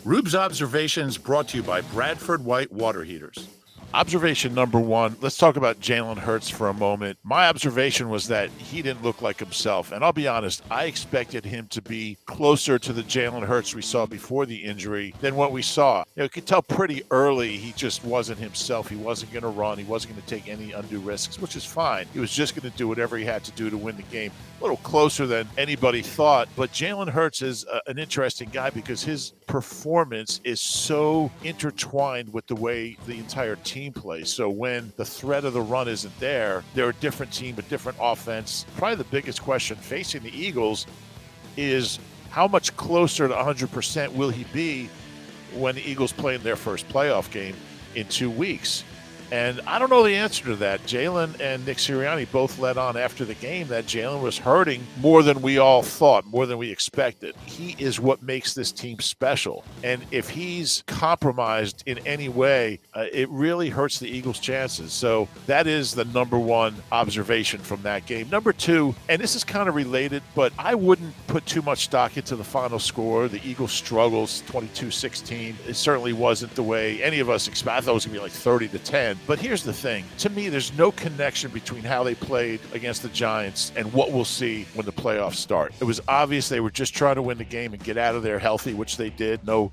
Rube's Observations brought to you by Bradford White Water Heaters. Observation number one, let's talk about Jalen Hurts for a moment. My observation was that he didn't look like himself. And I'll be honest, I expected him to be closer to the Jalen Hurts we saw before the injury than what we saw. You could tell pretty early he just wasn't himself. He wasn't going to run. He wasn't going to take any undue risks, which is fine. He was just going to do whatever he had to do to win the game. A little closer than anybody thought. But Jalen Hurts is an interesting guy because his performance is so intertwined with the way the entire team plays. So when the threat of the run isn't there, they're a different team, a different offense. Probably the biggest question facing the Eagles is how much closer to 100% will he be when the Eagles play in their first playoff game in 2 weeks? And I don't know the answer to that. Jalen and Nick Sirianni both let on after the game that Jalen was hurting more than we all thought, more than we expected. He is what makes this team special. And if he's compromised in any way, it really hurts the Eagles' chances. So that is the number one observation from that game. Number two, and this is kind of related, but I wouldn't put too much stock into the final score. The Eagles struggles 22-16. It certainly wasn't the way any of us expected. I thought it was going to be like 30-10. But here's the thing. To me, there's no connection between how they played against the Giants and what we'll see when the playoffs start. It was obvious they were just trying to win the game and get out of there healthy, which they did. No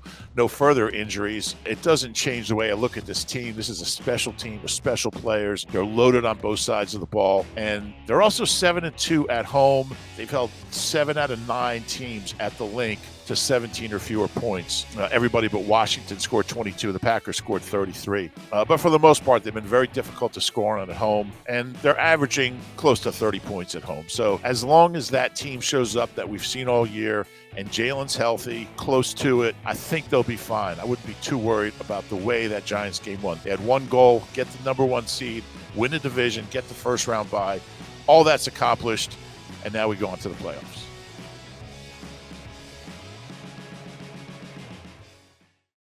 further injuries. It doesn't change the way I look at this team. This is a special team with special players. They're loaded on both sides of the ball. And they're also 7-2 at home. They've held 7 out of 9 teams at the Link to 17 or fewer points. Everybody but Washington scored 22. The Packers scored 33. But for the most part, they've been very difficult to score on at home, and they're averaging close to 30 points at home. So as long as that team shows up that we've seen all year and Jalen's healthy, close to it, I think they'll be fine. I wouldn't be too worried about the way that Giants game won. They had one goal, get the number one seed, win the division, get the first round bye. All that's accomplished, and now we go on to the playoffs.